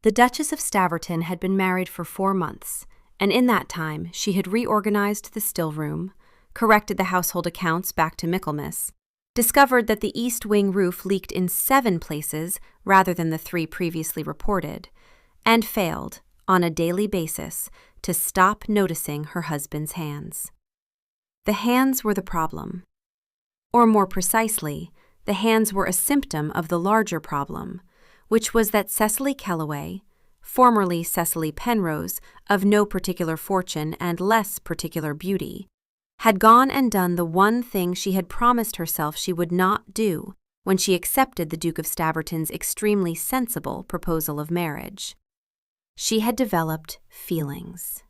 The Duchess of Staverton had been married for 4 months, and in that time she had reorganized the still room, corrected the household accounts back to Michaelmas, discovered that the east wing roof leaked in 7 places rather than the 3 previously reported, and failed, on a daily basis, to stop noticing her husband's hands. The hands were the problem. Or more precisely, the hands were a symptom of the larger problem, which was that Cecily Kellaway, formerly Cecily Penrose, of no particular fortune and less particular beauty, had gone and done the one thing she had promised herself she would not do when she accepted the Duke of Staverton's extremely sensible proposal of marriage. She had developed feelings.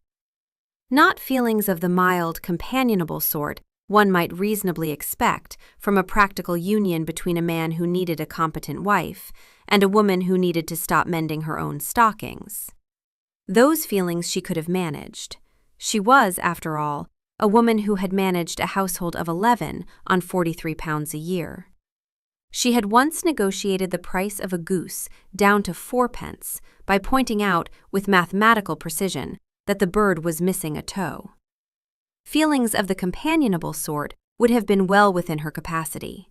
Not feelings of the mild, companionable sort one might reasonably expect from a practical union between a man who needed a competent wife and a woman who needed to stop mending her own stockings. Those feelings she could have managed. She was, after all, a woman who had managed a household of 11 on £43 a year. She had once negotiated the price of a goose down to 4p by pointing out with mathematical precision that the bird was missing a toe. Feelings of the companionable sort would have been well within her capacity.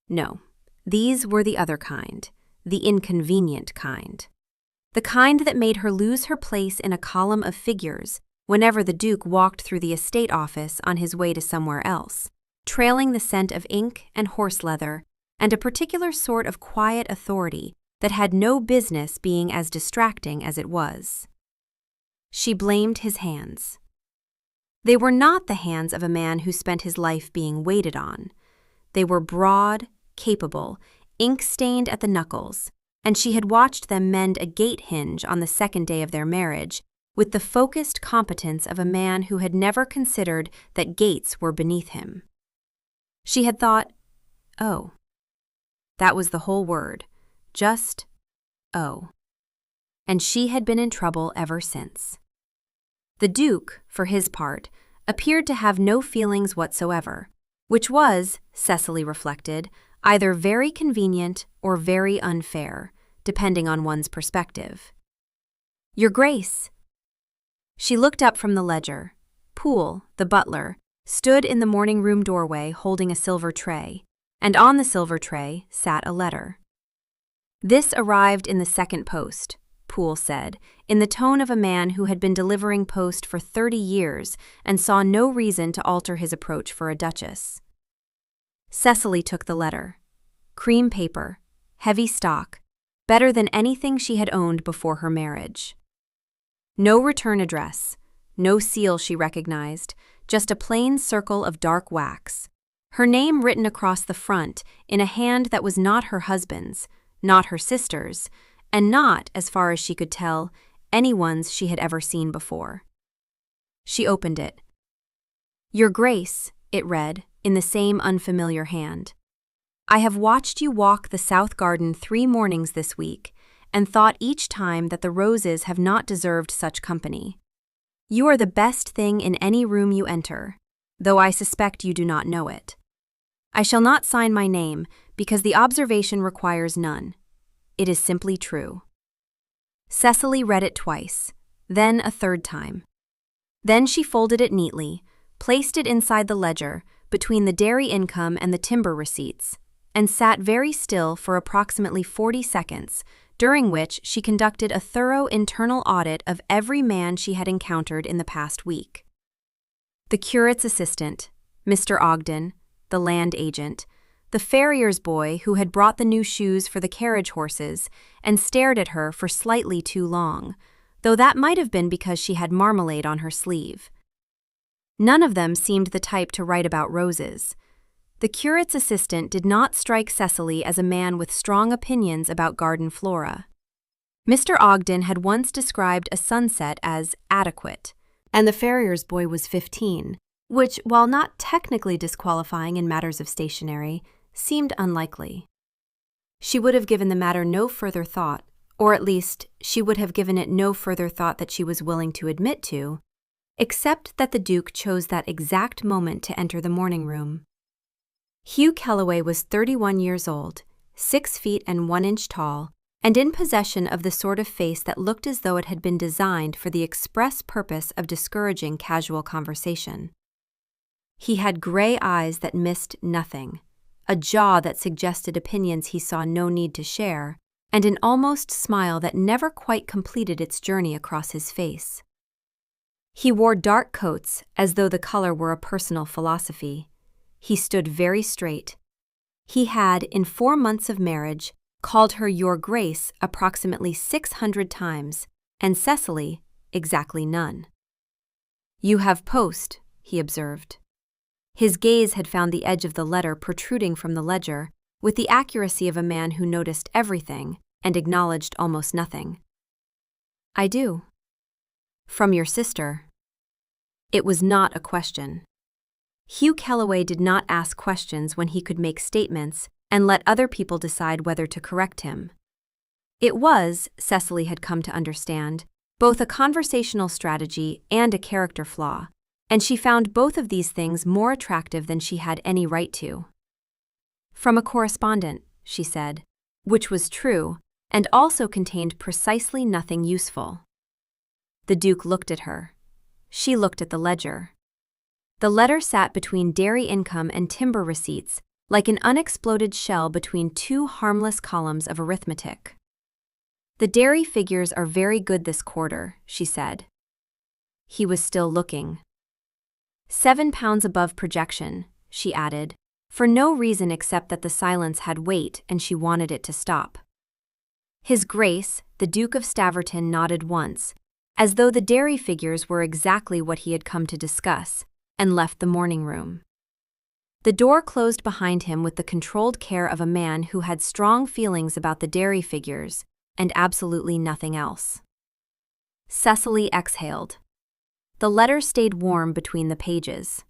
No, these were the other kind, the inconvenient kind. The kind that made her lose her place in a column of figures whenever the Duke walked through the estate office on his way to somewhere else, trailing the scent of ink and horse leather and a particular sort of quiet authority that had no business being as distracting as it was. She blamed his hands. They were not the hands of a man who spent his life being waited on. They were broad, capable, ink-stained at the knuckles, and she had watched them mend a gate hinge on the 2nd day of their marriage with the focused competence of a man who had never considered that gates were beneath him. She had thought, oh. That was the whole word, just oh. And she had been in trouble ever since. The Duke, for his part, appeared to have no feelings whatsoever, which was, Cecily reflected, either very convenient or very unfair, depending on one's perspective. Your Grace. She looked up from the ledger. Poole, the butler, stood in the morning-room doorway holding a silver tray, and on the silver tray sat a letter. This arrived in the 2nd post, Poole said, in the tone of a man who had been delivering post for 30 years and saw no reason to alter his approach for a duchess. Cecily took the letter. Cream paper, heavy stock, better than anything she had owned before her marriage. No return address, no seal she recognized, just a plain circle of dark wax. Her name written across the front in a hand that was not her husband's, not her sister's, and not, as far as she could tell, anyone's she had ever seen before. She opened it. Your Grace, it read, in the same unfamiliar hand. I have watched you walk the South Garden 3 mornings this week, and thought each time that the roses have not deserved such company. You are the best thing in any room you enter, though I suspect you do not know it. I shall not sign my name, because the observation requires none. It is simply true. Cecily read it twice, then a 3rd time. Then she folded it neatly, placed it inside the ledger, between the dairy income and the timber receipts, and sat very still for approximately 40 seconds, during which she conducted a thorough internal audit of every man she had encountered in the past week. The curate's assistant, Mr. Ogden, the land agent, the farrier's boy who had brought the new shoes for the carriage horses and stared at her for slightly too long, though that might have been because she had marmalade on her sleeve. None of them seemed the type to write about roses. The curate's assistant did not strike Cecily as a man with strong opinions about garden flora. Mr. Ogden had once described a sunset as adequate, and the farrier's boy was 15, which, while not technically disqualifying in matters of stationery, seemed unlikely. She would have given the matter no further thought, or at least she would have given it no further thought that she was willing to admit to, except that the Duke chose that exact moment to enter the morning room. Hugh Kellaway was 31 years old, 6 feet and 1 inch tall, and in possession of the sort of face that looked as though it had been designed for the express purpose of discouraging casual conversation. He had gray eyes that missed nothing, a jaw that suggested opinions he saw no need to share, and an almost smile that never quite completed its journey across his face. He wore dark coats as though the color were a personal philosophy. He stood very straight. He had, in 4 months of marriage, called her Your Grace approximately 600 times, and Cecily exactly none. You have post, he observed. His gaze had found the edge of the letter protruding from the ledger, with the accuracy of a man who noticed everything and acknowledged almost nothing. I do. From your sister. It was not a question. Hugh Kellaway did not ask questions when he could make statements and let other people decide whether to correct him. It was, Cecily had come to understand, both a conversational strategy and a character flaw, and she found both of these things more attractive than she had any right to. From a correspondent, she said, which was true, and also contained precisely nothing useful. The Duke looked at her. She looked at the ledger. The letter sat between dairy income and timber receipts, like an unexploded shell between 2 harmless columns of arithmetic. The dairy figures are very good this quarter, she said. He was still looking. 7 pounds above projection, she added, for no reason except that the silence had weight and she wanted it to stop. His Grace, the Duke of Staverton, nodded once, as though the dairy figures were exactly what he had come to discuss, and left the morning room. The door closed behind him with the controlled care of a man who had strong feelings about the dairy figures and absolutely nothing else. Cecily exhaled. The letter stayed warm between the pages.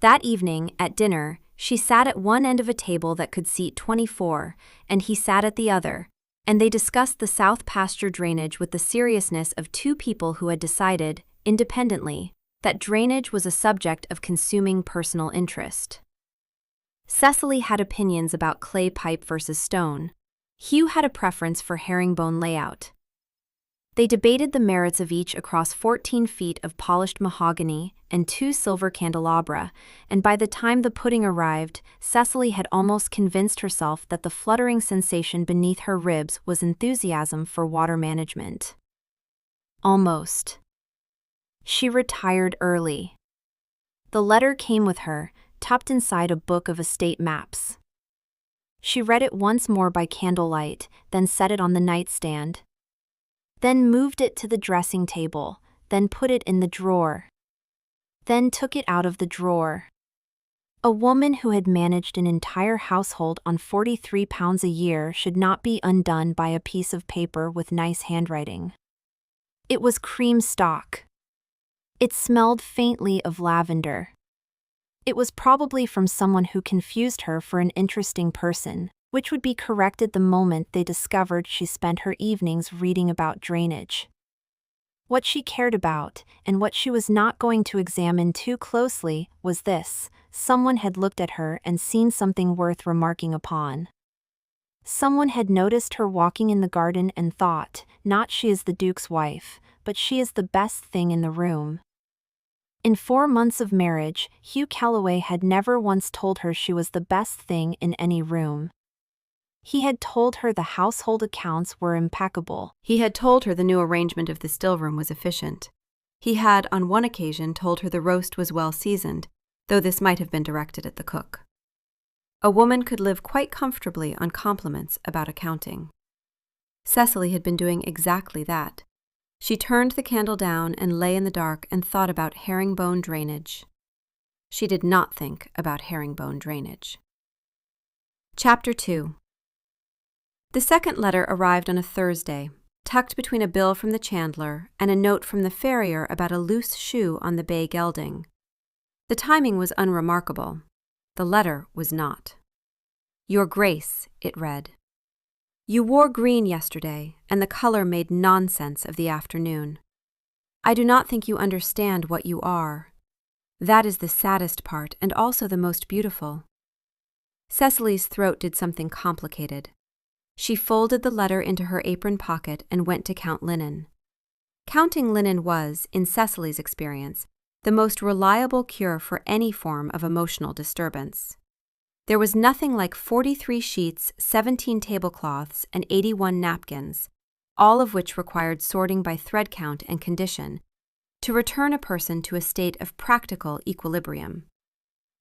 That evening, at dinner, she sat at one end of a table that could seat 24, and he sat at the other, and they discussed the south pasture drainage with the seriousness of 2 people who had decided, independently, that drainage was a subject of consuming personal interest. Cecily had opinions about clay pipe versus stone. Hugh had a preference for herringbone layout. They debated the merits of each across 14 feet of polished mahogany and 2 silver candelabra, and by the time the pudding arrived, Cecily had almost convinced herself that the fluttering sensation beneath her ribs was enthusiasm for water management. Almost. She retired early. The letter came with her, tucked inside a book of estate maps. She read it once more by candlelight, then set it on the nightstand. Then moved it to the dressing table, then put it in the drawer. Then took it out of the drawer. A woman who had managed an entire household on £43 a year should not be undone by a piece of paper with nice handwriting. It was cream stock. It smelled faintly of lavender. It was probably from someone who confused her for an interesting person, which would be corrected the moment they discovered she spent her evenings reading about drainage. What she cared about, and what she was not going to examine too closely, was this: someone had looked at her and seen something worth remarking upon. Someone had noticed her walking in the garden and thought, not she is the Duke's wife, but she is the best thing in the room. In 4 months of marriage, Hugh Kellaway had never once told her she was the best thing in any room. He had told her the household accounts were impeccable. He had told her the new arrangement of the still room was efficient. He had, on one occasion, told her the roast was well seasoned, though this might have been directed at the cook. A woman could live quite comfortably on compliments about accounting. Cecily had been doing exactly that. She turned the candle down and lay in the dark and thought about herringbone drainage. She did not think about herringbone drainage. Chapter 2. The second letter arrived on a Thursday, tucked between a bill from the chandler and a note from the farrier about a loose shoe on the bay gelding. The timing was unremarkable. The letter was not. Your Grace, it read. You wore green yesterday, and the color made nonsense of the afternoon. I do not think you understand what you are. That is the saddest part and also the most beautiful. Cecily's throat did something complicated. She folded the letter into her apron pocket and went to count linen. Counting linen was, in Cecily's experience, the most reliable cure for any form of emotional disturbance. There was nothing like 43 sheets, 17 tablecloths, and 81 napkins, all of which required sorting by thread count and condition, to return a person to a state of practical equilibrium.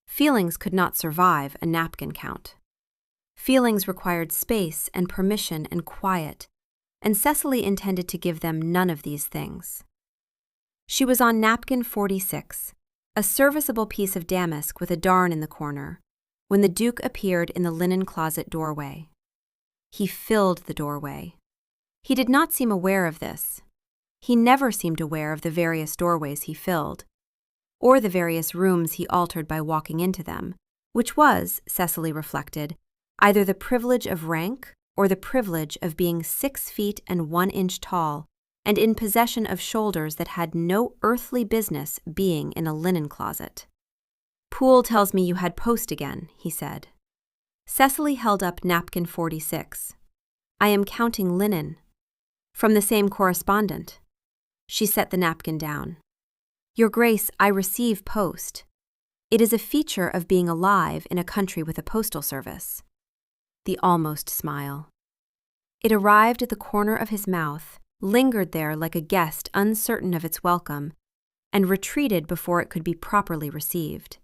Feelings could not survive a napkin count. Feelings required space and permission and quiet, and Cecily intended to give them none of these things. She was on napkin 46, a serviceable piece of damask with a darn in the corner, when the Duke appeared in the linen closet doorway. He filled the doorway. He did not seem aware of this. He never seemed aware of the various doorways he filled, or the various rooms he altered by walking into them, which was, Cecily reflected, either the privilege of rank or the privilege of being 6 feet and 1 inch tall and in possession of shoulders that had no earthly business being in a linen closet. "Poole tells me you had post again," he said. Cecily held up napkin 46. "I am counting linen." "From the same correspondent." She set the napkin down. "Your Grace, I receive post. It is a feature of being alive in a country with a postal service." The almost smile. It arrived at the corner of his mouth, lingered there like a guest uncertain of its welcome, and retreated before it could be properly received.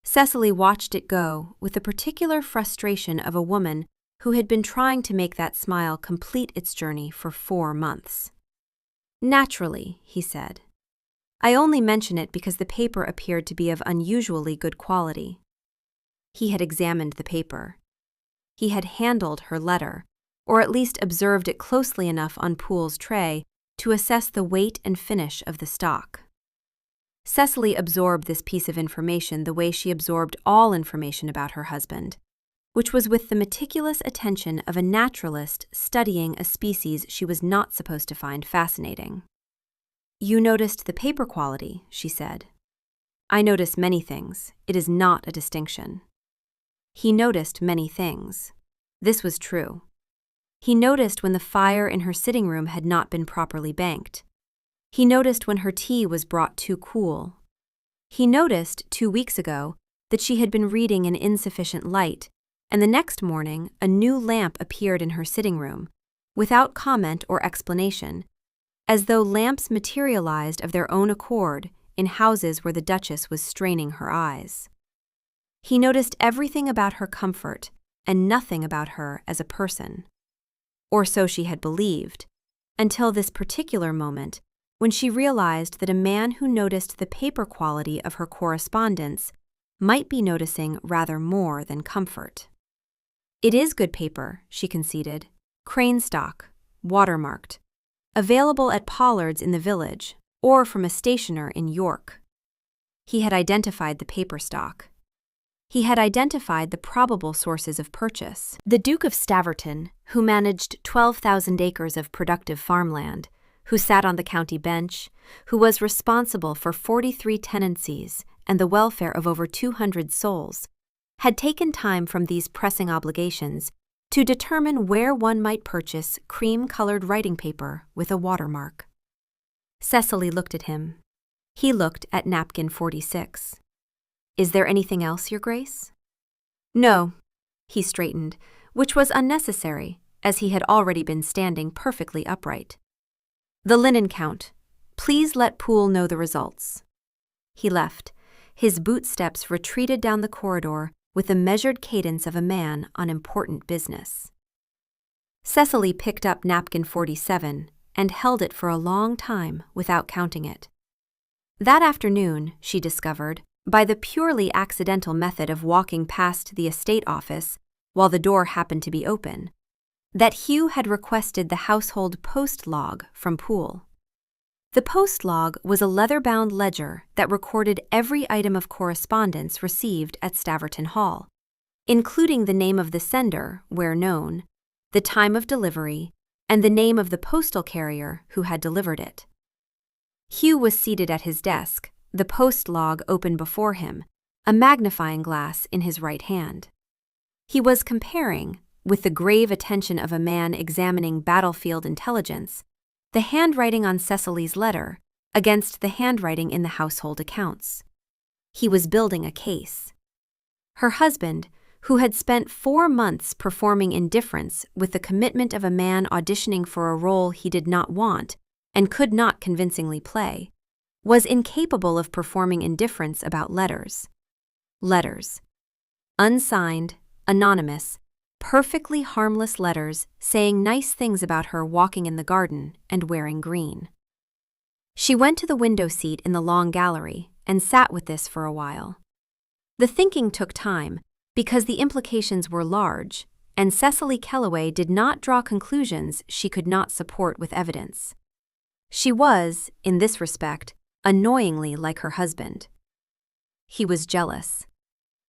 Cecily watched it go with the particular frustration of a woman who had been trying to make that smile complete its journey for 4 months. "Naturally," he said. "I only mention it because the paper appeared to be of unusually good quality." He had examined the paper. He had handled her letter, or at least observed it closely enough on Poole's tray to assess the weight and finish of the stock. Cecily absorbed this piece of information the way she absorbed all information about her husband, which was with the meticulous attention of a naturalist studying a species she was not supposed to find fascinating. "You noticed the paper quality," she said. "I notice many things. It is not a distinction." He noticed many things. This was true. He noticed when the fire in her sitting room had not been properly banked. He noticed when her tea was brought too cool. He noticed, 2 weeks ago, that she had been reading in insufficient light, and the next morning a new lamp appeared in her sitting room, without comment or explanation, as though lamps materialized of their own accord in houses where the Duchess was straining her eyes. He noticed everything about her comfort and nothing about her as a person. Or so she had believed, until this particular moment when she realized that a man who noticed the paper quality of her correspondence might be noticing rather more than comfort. "It is good paper," she conceded. "Crane stock, watermarked. Available at Pollard's in the village, or from a stationer in York." He had identified the paper stock. He had identified the probable sources of purchase. The Duke of Staverton, who managed 12,000 acres of productive farmland, who sat on the county bench, who was responsible for 43 tenancies and the welfare of over 200 souls, had taken time from these pressing obligations to determine where one might purchase cream-colored writing paper with a watermark. Cecily looked at him. He looked at napkin 46. "Is there anything else, Your Grace?" "No." He straightened, which was unnecessary, as he had already been standing perfectly upright. "The linen count. Please let Poole know the results." He left. His boot steps retreated down the corridor with the measured cadence of a man on important business. Cecily picked up napkin 47 and held it for a long time without counting it. That afternoon, she discovered, by the purely accidental method of walking past the estate office while the door happened to be open, that Hugh had requested the household post log from Poole. The post log was a leather-bound ledger that recorded every item of correspondence received at Staverton Hall, including the name of the sender, where known, the time of delivery, and the name of the postal carrier who had delivered it. Hugh was seated at his desk, the post log open before him, a magnifying glass in his right hand. He was comparing, with the grave attention of a man examining battlefield intelligence, the handwriting on Cecily's letter against the handwriting in the household accounts. He was building a case. Her husband, who had spent 4 months performing indifference with the commitment of a man auditioning for a role he did not want and could not convincingly play, was incapable of performing indifference about letters. Letters. Unsigned, anonymous, perfectly harmless letters saying nice things about her walking in the garden and wearing green. She went to the window seat in the long gallery and sat with this for a while. The thinking took time because the implications were large, and Cecily Kellaway did not draw conclusions she could not support with evidence. She was, in this respect, annoyingly like her husband. He was jealous.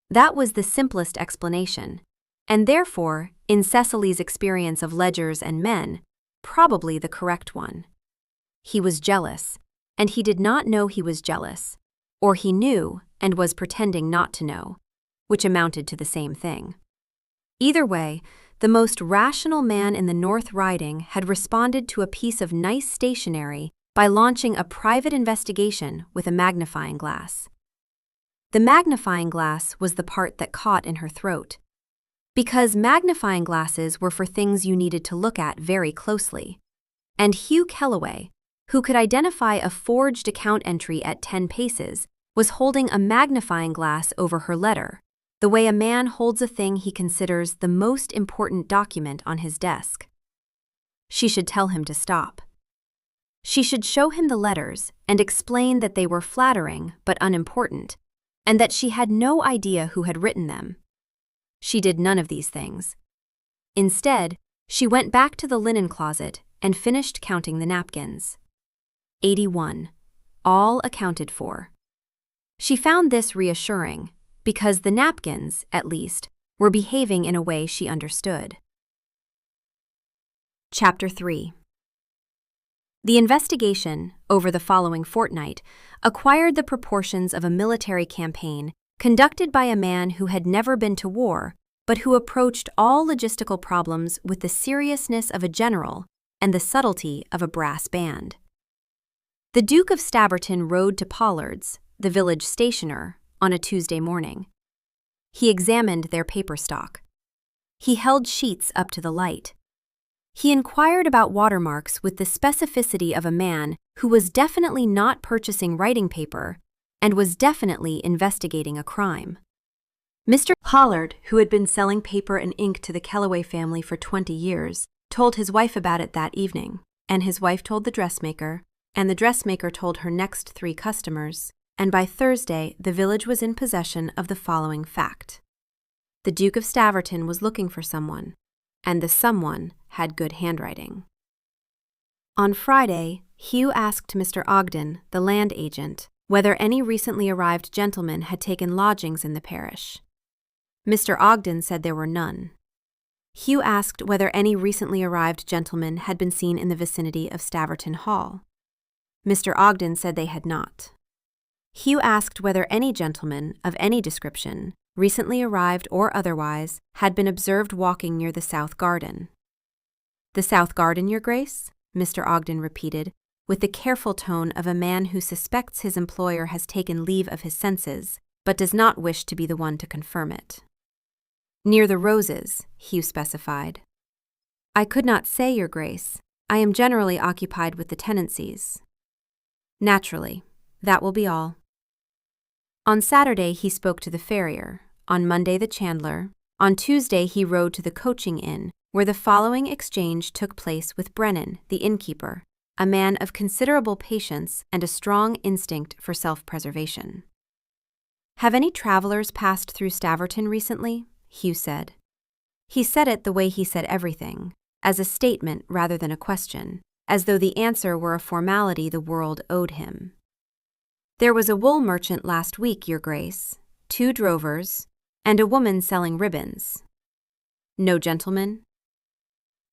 That was the simplest explanation, and therefore, in Cecily's experience of ledgers and men, probably the correct one. He was jealous, and he did not know he was jealous, or he knew and was pretending not to know, which amounted to the same thing. Either way, the most rational man in the North Riding had responded to a piece of nice stationery by launching a private investigation with a magnifying glass. The magnifying glass was the part that caught in her throat, because magnifying glasses were for things you needed to look at very closely, and Hugh Kellaway, who could identify a forged account entry at 10 paces, was holding a magnifying glass over her letter, the way a man holds a thing he considers the most important document on his desk. She should tell him to stop. She should show him the letters and explain that they were flattering but unimportant, and that she had no idea who had written them. She did none of these things. Instead, she went back to the linen closet and finished counting the napkins. 81. All accounted for. She found this reassuring, because the napkins, at least, were behaving in a way she understood. Chapter 3. The investigation, over the following fortnight, acquired the proportions of a military campaign conducted by a man who had never been to war, but who approached all logistical problems with the seriousness of a general and the subtlety of a brass band. The Duke of Staverton rode to Pollard's, the village stationer, on a Tuesday morning. He examined their paper stock. He held sheets up to the light. He inquired about watermarks with the specificity of a man who was definitely not purchasing writing paper and was definitely investigating a crime. Mr. Pollard, who had been selling paper and ink to the Kellaway family for 20 years, told his wife about it that evening, and his wife told the dressmaker, and the dressmaker told her next 3 customers, and by Thursday the village was in possession of the following fact. The Duke of Staverton was looking for someone, and the someone had good handwriting. On Friday, Hugh asked Mr. Ogden, the land agent, whether any recently arrived gentlemen had taken lodgings in the parish. Mr. Ogden said there were none. Hugh asked whether any recently arrived gentlemen had been seen in the vicinity of Staverton Hall. Mr. Ogden said they had not. Hugh asked whether any gentleman, of any description, recently arrived or otherwise, had been observed walking near the South Garden. "The South Garden, Your Grace?" Mr. Ogden repeated, with the careful tone of a man who suspects his employer has taken leave of his senses, but does not wish to be the one to confirm it. "Near the Roses," Hugh specified. "I could not say, Your Grace. I am generally occupied with the tenancies." "Naturally. That will be all." On Saturday he spoke to the farrier, on Monday the chandler, on Tuesday he rode to the coaching inn, where the following exchange took place with Brennan, the innkeeper, a man of considerable patience and a strong instinct for self-preservation. "Have any travelers passed through Staverton recently?" Hugh said. He said it the way he said everything, as a statement rather than a question, as though the answer were a formality the world owed him. "There was a wool merchant last week, Your Grace, 2 drovers, and a woman selling ribbons." "No gentleman?"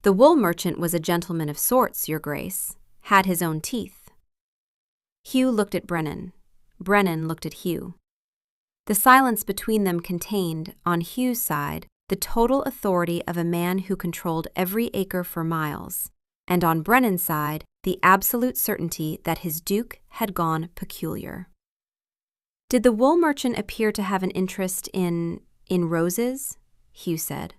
"The wool merchant was a gentleman of sorts, Your Grace, had his own teeth." Hugh looked at Brennan. Brennan looked at Hugh. The silence between them contained, on Hugh's side, the total authority of a man who controlled every acre for miles, and on Brennan's side, the absolute certainty that his duke had gone peculiar. "Did the wool merchant appear to have an interest in roses?" Hugh said.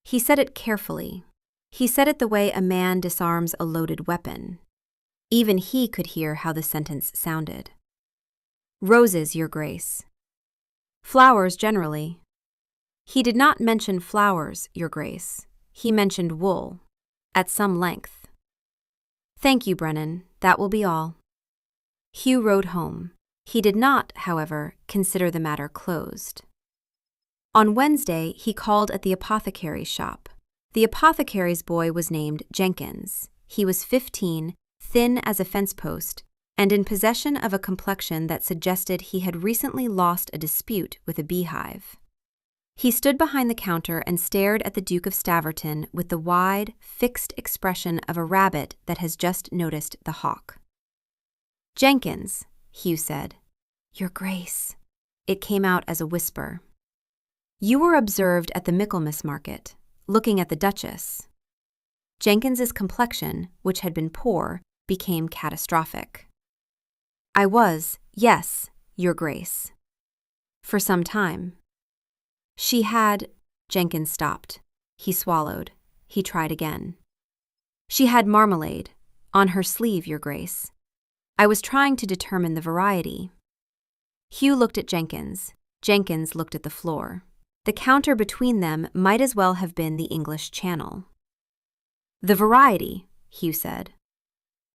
He said it carefully. He said it the way a man disarms a loaded weapon. Even he could hear how the sentence sounded. "Roses, Your Grace." "Flowers generally." "He did not mention flowers, Your Grace. He mentioned wool, at some length." "Thank you, Brennan. That will be all." Hugh rode home. He did not, however, consider the matter closed. On Wednesday, he called at the apothecary's shop. The apothecary's boy was named Jenkins. He was 15, thin as a fence post, and in possession of a complexion that suggested he had recently lost a dispute with a beehive. He stood behind the counter and stared at the Duke of Staverton with the wide, fixed expression of a rabbit that has just noticed the hawk. "Jenkins," Hugh said. "Your Grace." It came out as a whisper. "You were observed at the Michaelmas market, looking at the Duchess." Jenkins's complexion, which had been poor, became catastrophic. "I was, yes, Your Grace." "For some time." "She had—" Jenkins stopped. He swallowed. He tried again. "She had marmalade, on her sleeve, Your Grace. I was trying to determine the variety." Hugh looked at Jenkins. Jenkins looked at the floor. The counter between them might as well have been the English Channel. "The variety," Hugh said.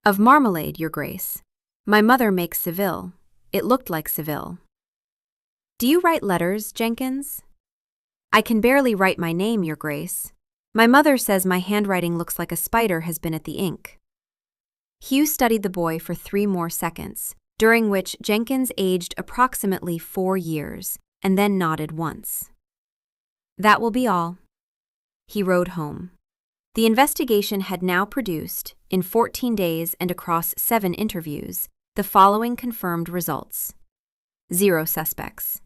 "Of marmalade, Your Grace. My mother makes Seville. It looked like Seville." "Do you write letters, Jenkins?" "I can barely write my name, Your Grace. My mother says my handwriting looks like a spider has been at the ink." Hugh studied the boy for 3 more seconds, during which Jenkins aged approximately 4 years, and then nodded once. "That will be all." He rode home. The investigation had now produced, in 14 days and across 7 interviews, the following confirmed results. 0 suspects.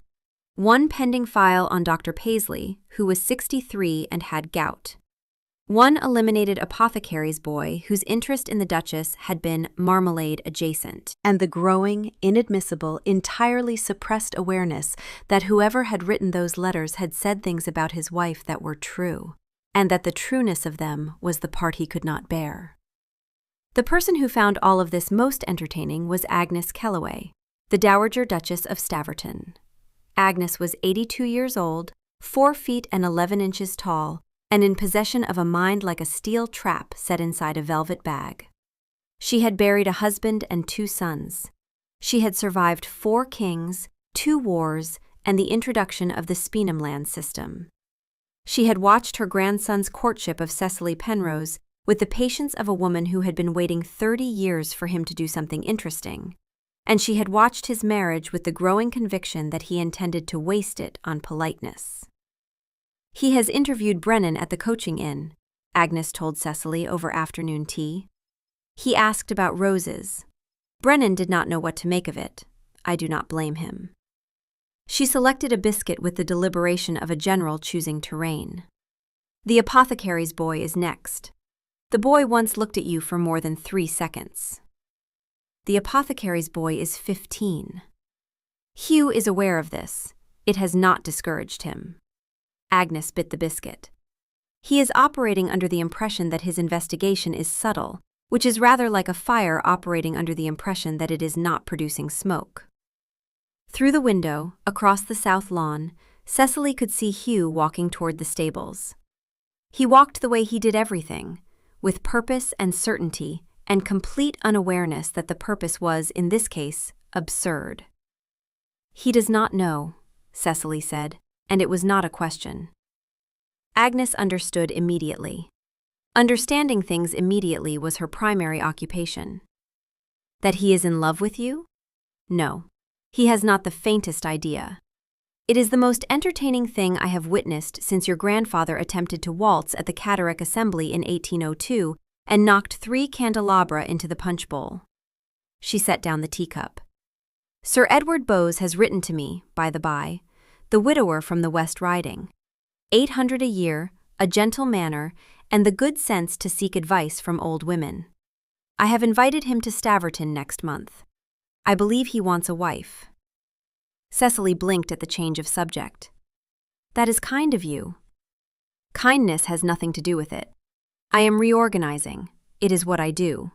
1 pending file on Dr. Paisley, who was 63 and had gout. 1 eliminated apothecary's boy whose interest in the Duchess had been marmalade adjacent, and the growing, inadmissible, entirely suppressed awareness that whoever had written those letters had said things about his wife that were true, and that the trueness of them was the part he could not bear. The person who found all of this most entertaining was Agnes Kellaway, the Dowager Duchess of Staverton. Agnes was 82 years old, 4 feet and 11 inches tall, and in possession of a mind like a steel trap set inside a velvet bag. She had buried a husband and 2 sons. She had survived 4 kings, 2 wars, and the introduction of the Speenhamland system. She had watched her grandson's courtship of Cecily Penrose with the patience of a woman who had been waiting 30 years for him to do something interesting, and she had watched his marriage with the growing conviction that he intended to waste it on politeness. "He has interviewed Brennan at the coaching inn," Agnes told Cecily over afternoon tea. "He asked about roses. Brennan did not know what to make of it. I do not blame him." She selected a biscuit with the deliberation of a general choosing terrain. "The apothecary's boy is next. The boy once looked at you for more than 3 seconds." "The apothecary's boy is 15. Hugh is aware of this. It has not discouraged him." Agnes bit the biscuit. "He is operating under the impression that his investigation is subtle, which is rather like a fire operating under the impression that it is not producing smoke." Through the window, across the south lawn, Cecily could see Hugh walking toward the stables. He walked the way he did everything, with purpose and certainty and complete unawareness that the purpose was, in this case, absurd. "He does not know," Cecily said, and it was not a question. Agnes understood immediately. Understanding things immediately was her primary occupation. "That he is in love with you? No. He has not the faintest idea. It is the most entertaining thing I have witnessed since your grandfather attempted to waltz at the Catterick Assembly in 1802 and knocked 3 candelabra into the punch bowl." She set down the teacup. "Sir Edward Bowes has written to me, by the by, the widower from the West Riding. 800 a year, a gentle manner, and the good sense to seek advice from old women. I have invited him to Staverton next month. I believe he wants a wife. Cecily blinked at the change of subject. That is kind of you. Kindness has nothing to do with it. I am reorganizing. It is what I do.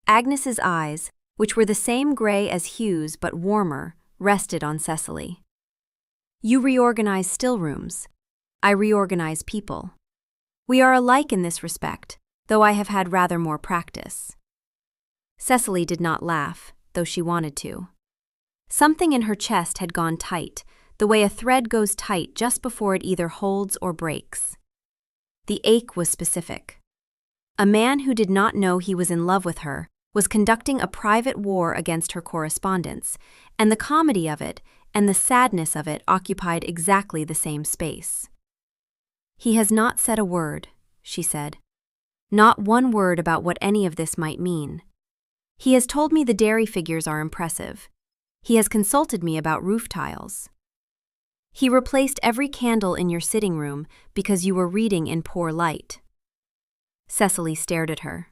Agnes's eyes, which were the same gray as Hugh's but warmer, rested on Cecily. You reorganize still rooms. I reorganize people. We are alike in this respect, though I have had rather more practice. Cecily did not laugh, though she wanted to. Something in her chest had gone tight, the way a thread goes tight just before it either holds or breaks. The ache was specific. A man who did not know he was in love with her was conducting a private war against her correspondence, and the comedy of it and the sadness of it occupied exactly the same space. He has not said a word, she said. Not one word about what any of this might mean. He has told me the dairy figures are impressive. He has consulted me about roof tiles. He replaced every candle in your sitting room because you were reading in poor light. Cecily stared at her.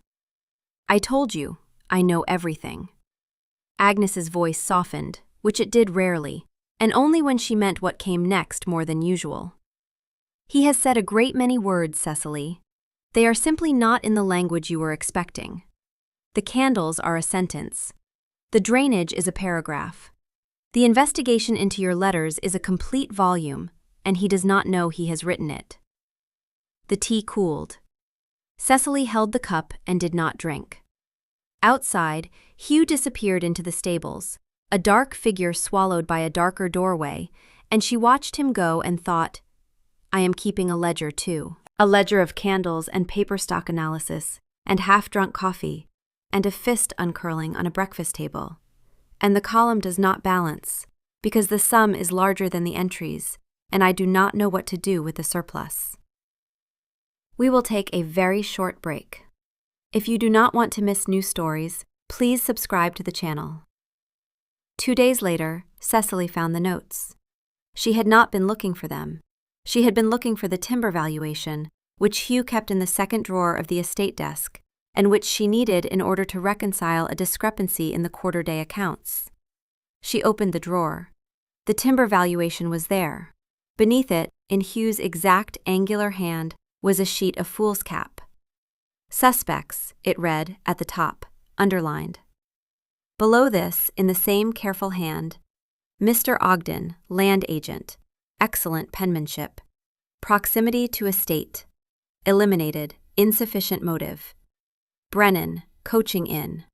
I told you, I know everything. Agnes's voice softened, which it did rarely, and only when she meant what came next more than usual. He has said a great many words, Cecily. They are simply not in the language you were expecting. The candles are a sentence. The drainage is a paragraph. The investigation into your letters is a complete volume, and he does not know he has written it. The tea cooled. Cecily held the cup and did not drink. Outside, Hugh disappeared into the stables, a dark figure swallowed by a darker doorway, and she watched him go and thought, I am keeping a ledger too. A ledger of candles and paper stock analysis, and half-drunk coffee, and a fist uncurling on a breakfast table. And the column does not balance, because the sum is larger than the entries, and I do not know what to do with the surplus. We will take a very short break. If you do not want to miss new stories, please subscribe to the channel. 2 days later, Cecily found the notes. She had not been looking for them. She had been looking for the timber valuation, which Hugh kept in the second drawer of the estate desk, and which she needed in order to reconcile a discrepancy in the quarter-day accounts. She opened the drawer. The timber valuation was there. Beneath it, in Hugh's exact angular hand, was a sheet of foolscap. Suspects, it read, at the top, underlined. Below this, in the same careful hand, Mr. Ogden, land agent, excellent penmanship, proximity to estate, eliminated, insufficient motive. Brennan, coaching in,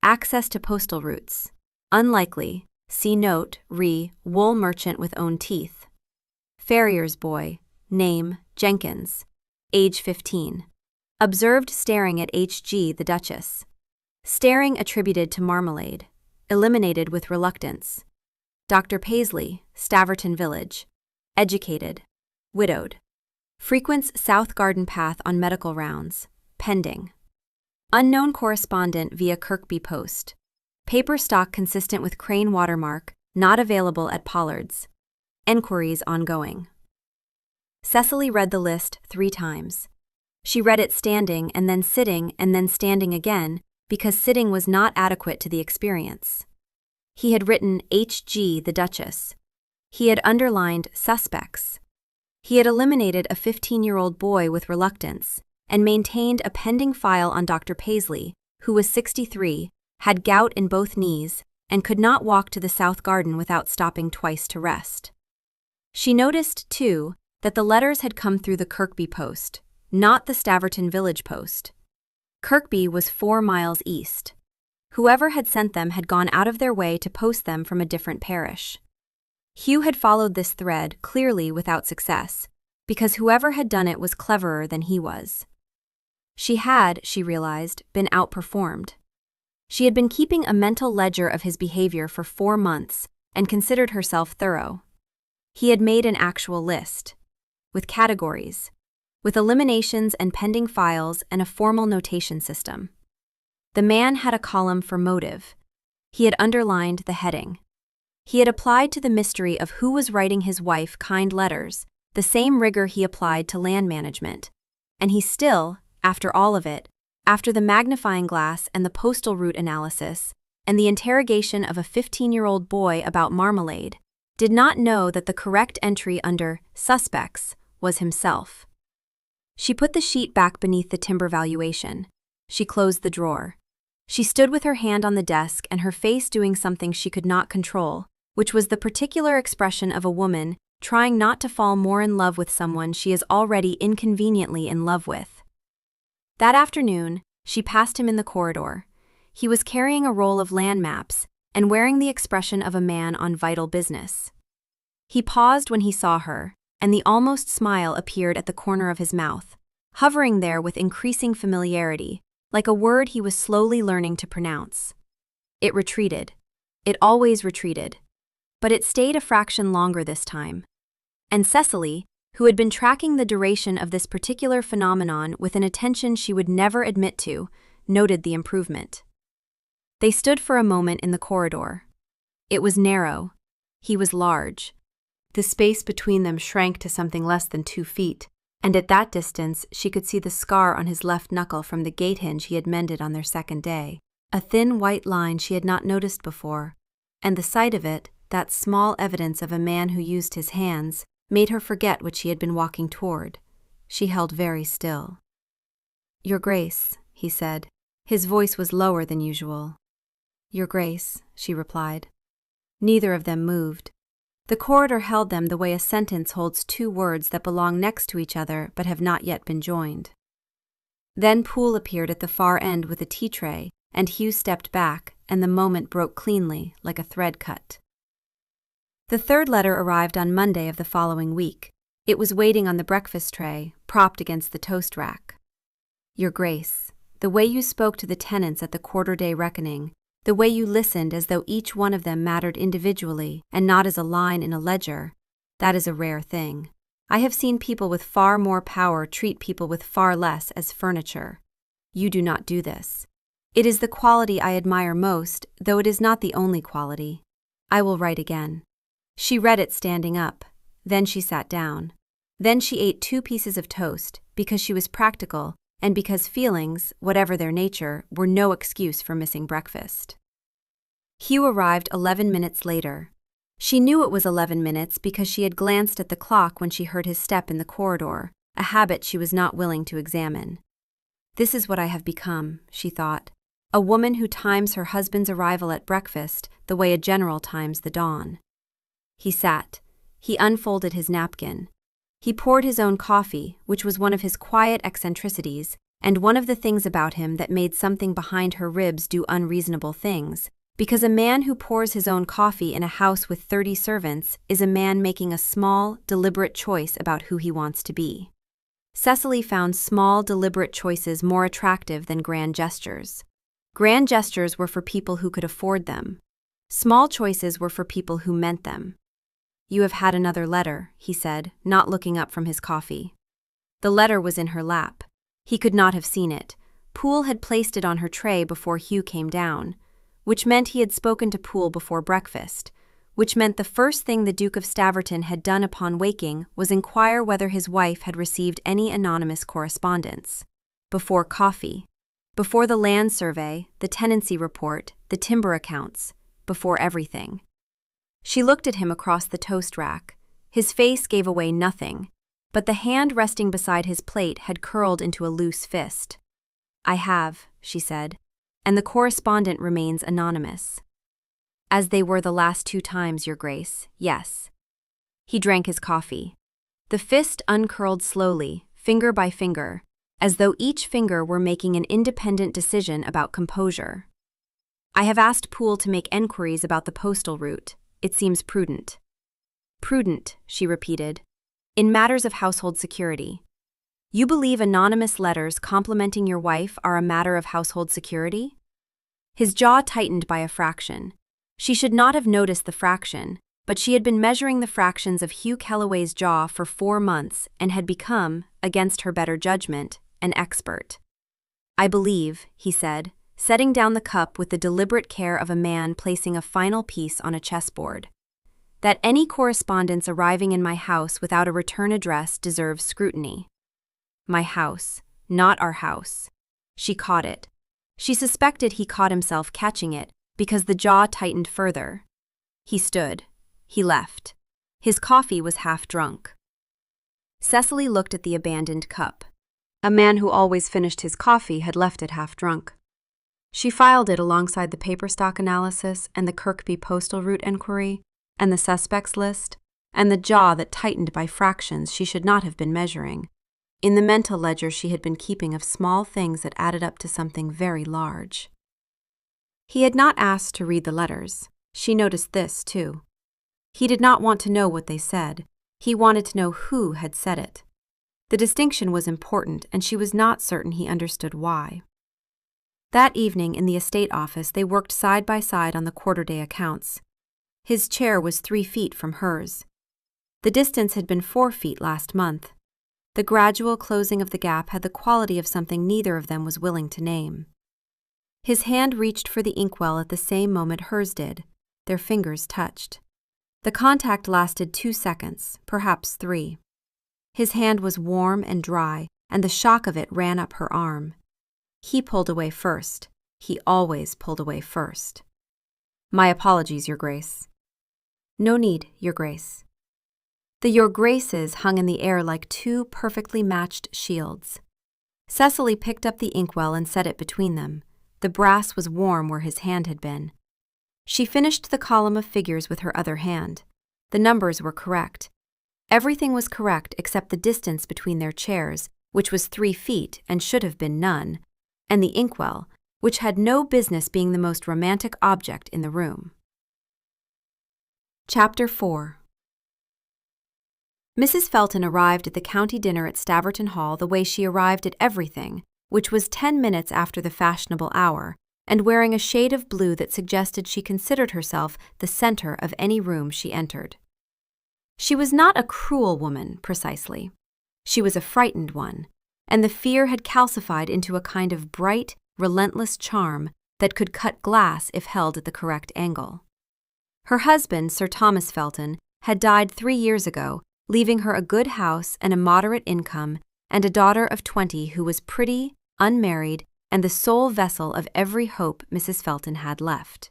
access to postal routes, unlikely, see note, wool merchant with own teeth. Farrier's boy, name, Jenkins, age 15. Observed staring at H.G. the Duchess. Staring attributed to marmalade, eliminated with reluctance. Dr. Paisley, Staverton Village. Educated. Widowed. Frequents South Garden Path on medical rounds. Pending. Unknown correspondent via Kirkby Post. Paper stock consistent with Crane watermark, not available at Pollard's. Enquiries ongoing. Cecily read the list 3 times. She read it standing and then sitting and then standing again because sitting was not adequate to the experience. He had written H.G. the Duchess. He had underlined suspects. He had eliminated a 15-year-old boy with reluctance and maintained a pending file on Dr. Paisley, who was 63, had gout in both knees, and could not walk to the South Garden without stopping twice to rest. She noticed, too, that the letters had come through the Kirkby Post, not the Staverton Village Post. Kirkby was 4 miles east. Whoever had sent them had gone out of their way to post them from a different parish. Hugh had followed this thread clearly without success, because whoever had done it was cleverer than he was. She had, she realized, been outperformed. She had been keeping a mental ledger of his behavior for 4 months and considered herself thorough. He had made an actual list, with categories, with eliminations and pending files and a formal notation system. The man had a column for motive. He had underlined the heading. He had applied to the mystery of who was writing his wife kind letters the same rigor he applied to land management. And he still, after all of it, after the magnifying glass and the postal route analysis, and the interrogation of a 15-year-old boy about marmalade, did not know that the correct entry under suspects was himself. She put the sheet back beneath the timber valuation. She closed the drawer. She stood with her hand on the desk and her face doing something she could not control, which was the particular expression of a woman trying not to fall more in love with someone she is already inconveniently in love with. That afternoon, she passed him in the corridor. He was carrying a roll of land maps and wearing the expression of a man on vital business. He paused when he saw her, and the almost smile appeared at the corner of his mouth, hovering there with increasing familiarity, like a word he was slowly learning to pronounce. It retreated. It always retreated. But it stayed a fraction longer this time. And Cecily, who had been tracking the duration of this particular phenomenon with an attention she would never admit to, noted the improvement. They stood for a moment in the corridor. It was narrow. He was large. The space between them shrank to something less than 2 feet, and at that distance she could see the scar on his left knuckle from the gate hinge he had mended on their second day, a thin white line she had not noticed before, and the sight of it, that small evidence of a man who used his hands, made her forget what she had been walking toward. She held very still. "Your Grace," he said. His voice was lower than usual. "Your Grace," she replied. Neither of them moved. The corridor held them the way a sentence holds 2 words that belong next to each other but have not yet been joined. Then Poole appeared at the far end with a tea tray, and Hugh stepped back, and the moment broke cleanly, like a thread cut. The 3rd letter arrived on Monday of the following week. It was waiting on the breakfast tray, propped against the toast rack. "Your Grace, the way you spoke to the tenants at the quarter-day reckoning, the way you listened as though each one of them mattered individually and not as a line in a ledger, that is a rare thing. I have seen people with far more power treat people with far less as furniture. You do not do this. It is the quality I admire most, though it is not the only quality. I will write again." She read it standing up. Then she sat down. Then she ate 2 pieces of toast, because she was practical, and because feelings, whatever their nature, were no excuse for missing breakfast. Hugh arrived 11 minutes later. She knew it was 11 minutes because she had glanced at the clock when she heard his step in the corridor, a habit she was not willing to examine. This is what I have become, she thought, a woman who times her husband's arrival at breakfast the way a general times the dawn. He sat. He unfolded his napkin. He poured his own coffee, which was one of his quiet eccentricities, and one of the things about him that made something behind her ribs do unreasonable things, because a man who pours his own coffee in a house with 30 servants is a man making a small, deliberate choice about who he wants to be. Cecily found small, deliberate choices more attractive than grand gestures. Grand gestures were for people who could afford them. Small choices were for people who meant them. "You have had another letter," he said, not looking up from his coffee. The letter was in her lap. He could not have seen it. Poole had placed it on her tray before Hugh came down, which meant he had spoken to Poole before breakfast, which meant the first thing the Duke of Staverton had done upon waking was inquire whether his wife had received any anonymous correspondence. Before coffee. Before the land survey, the tenancy report, the timber accounts. Before everything. She looked at him across the toast rack. His face gave away nothing, but the hand resting beside his plate had curled into a loose fist. "I have," she said, "and the correspondent remains anonymous." "As they were the last 2 times, Your Grace, yes." He drank his coffee. The fist uncurled slowly, finger by finger, as though each finger were making an independent decision about composure. "I have asked Poole to make enquiries about the postal route. It seems prudent." "Prudent," she repeated, "in matters of household security. You believe anonymous letters complimenting your wife are a matter of household security?" His jaw tightened by a fraction. She should not have noticed the fraction, but she had been measuring the fractions of Hugh Kellaway's jaw for 4 months and had become, against her better judgment, an expert. "I believe," he said, setting down the cup with the deliberate care of a man placing a final piece on a chessboard. that any correspondence arriving in my house without a return address deserves scrutiny. My house, not our house. She caught it. She suspected he caught himself catching it because the jaw tightened further. He stood. He left. His coffee was half drunk. Cecily looked at the abandoned cup. A man who always finished his coffee had left it half drunk. She filed it alongside the paper stock analysis and the Kirkby postal route enquiry and the suspects list and the jaw that tightened by fractions she should not have been measuring, in the mental ledger she had been keeping of small things that added up to something very large. He had not asked to read the letters. She noticed this, too. He did not want to know what they said. He wanted to know who had said it. The distinction was important, and she was not certain he understood why. That evening in the estate office, they worked side by side on the quarter-day accounts. His chair was 3 feet from hers. The distance had been 4 feet last month. The gradual closing of the gap had the quality of something neither of them was willing to name. His hand reached for the inkwell at the same moment hers did. Their fingers touched. The contact lasted 2 seconds, perhaps 3. His hand was warm and dry, and the shock of it ran up her arm. He pulled away first. He always pulled away first. "My apologies, Your Grace." "No need, Your Grace." The Your Graces hung in the air like 2 perfectly matched shields. Cecily picked up the inkwell and set it between them. The brass was warm where his hand had been. She finished the column of figures with her other hand. The numbers were correct. Everything was correct except the distance between their chairs, which was 3 feet and should have been none, and the inkwell, which had no business being the most romantic object in the room. Chapter 4. Mrs. Felton arrived at the county dinner at Staverton Hall the way she arrived at everything, which was 10 minutes after the fashionable hour, and wearing a shade of blue that suggested she considered herself the center of any room she entered. She was not a cruel woman, precisely. She was a frightened one, and the fear had calcified into a kind of bright, relentless charm that could cut glass if held at the correct angle. Her husband, Sir Thomas Felton, had died 3 years ago, leaving her a good house and a moderate income and a daughter of 20 who was pretty, unmarried, and the sole vessel of every hope Mrs. Felton had left.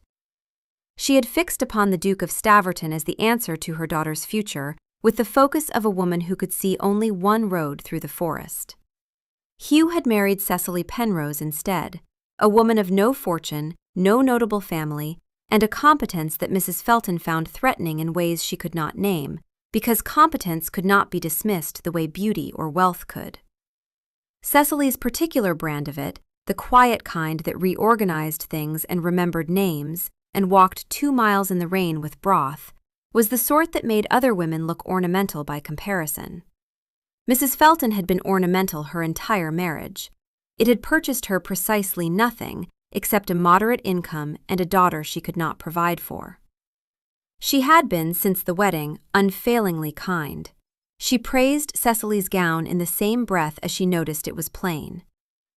She had fixed upon the Duke of Staverton as the answer to her daughter's future, with the focus of a woman who could see only one road through the forest. Hugh had married Cecily Penrose instead, a woman of no fortune, no notable family, and a competence that Mrs. Felton found threatening in ways she could not name, because competence could not be dismissed the way beauty or wealth could. Cecily's particular brand of it, the quiet kind that reorganized things and remembered names, and walked 2 miles in the rain with broth, was the sort that made other women look ornamental by comparison. Mrs. Felton had been ornamental her entire marriage. It had purchased her precisely nothing except a moderate income and a daughter she could not provide for. She had been, since the wedding, unfailingly kind. She praised Cecily's gown in the same breath as she noticed it was plain.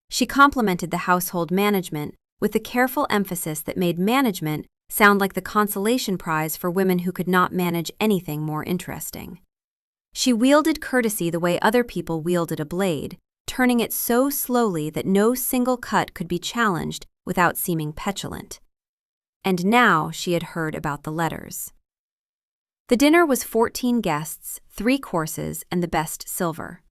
She complimented the household management with the careful emphasis that made management sound like the consolation prize for women who could not manage anything more interesting. She wielded courtesy the way other people wielded a blade, turning it so slowly that no single cut could be challenged without seeming petulant. And now she had heard about the letters. The dinner was 14 guests, 3 courses, and the best silver.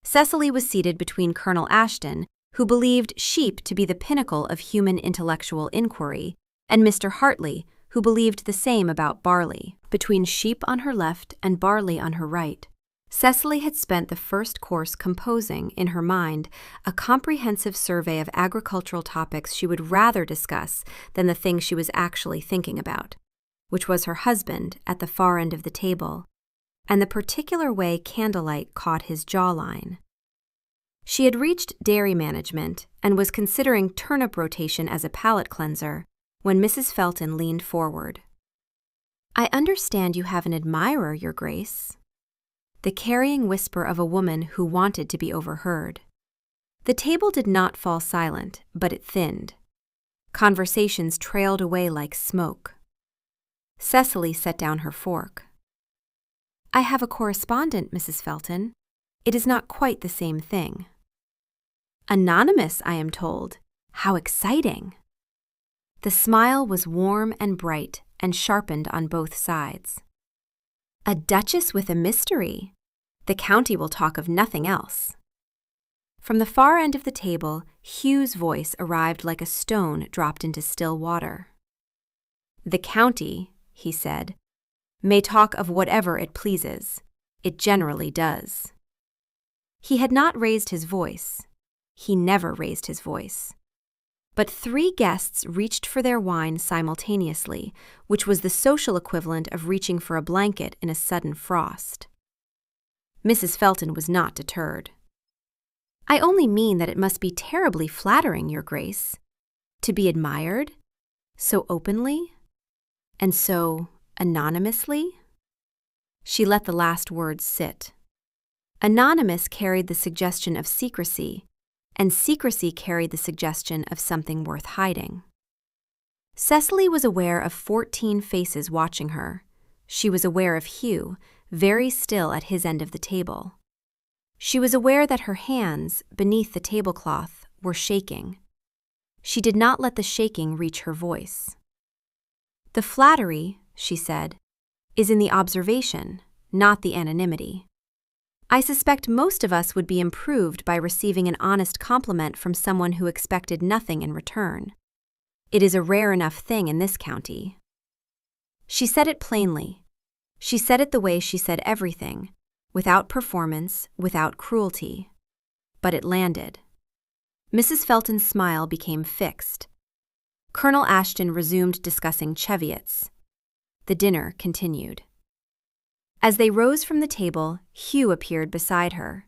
Cecily was seated between Colonel Ashton, who believed sheep to be the pinnacle of human intellectual inquiry, and Mr. Hartley, who believed the same about barley, between sheep on her left and barley on her right. Cecily had spent the first course composing, in her mind, a comprehensive survey of agricultural topics she would rather discuss than the thing she was actually thinking about, which was her husband at the far end of the table, and the particular way candlelight caught his jawline. She had reached dairy management and was considering turnip rotation as a palate cleanser when Mrs. Felton leaned forward. "I understand you have an admirer, Your Grace." The carrying whisper of a woman who wanted to be overheard. The table did not fall silent, but it thinned. Conversations trailed away like smoke. Cecily set down her fork. "I have a correspondent, Mrs. Felton. It is not quite the same thing." "Anonymous, I am told. How exciting!" The smile was warm and bright and sharpened on both sides. "A duchess with a mystery. The county will talk of nothing else." From the far end of the table, Hugh's voice arrived like a stone dropped into still water. "The county," he said, "may talk of whatever it pleases. It generally does." He had not raised his voice. He never raised his voice. But 3 guests reached for their wine simultaneously, which was the social equivalent of reaching for a blanket in a sudden frost. Mrs. Felton was not deterred. "I only mean that it must be terribly flattering, Your Grace, to be admired so openly and so anonymously." She let the last words sit. Anonymous carried the suggestion of secrecy, and secrecy carried the suggestion of something worth hiding. Cecily was aware of 14 faces watching her. She was aware of Hugh, very still at his end of the table. She was aware that her hands, beneath the tablecloth, were shaking. She did not let the shaking reach her voice. "The flattery," she said, "is in the observation, not the anonymity. I suspect most of us would be improved by receiving an honest compliment from someone who expected nothing in return. It is a rare enough thing in this county." She said it plainly. She said it the way she said everything, without performance, without cruelty. But it landed. Mrs. Felton's smile became fixed. Colonel Ashton resumed discussing Cheviots. The dinner continued. As they rose from the table, Hugh appeared beside her.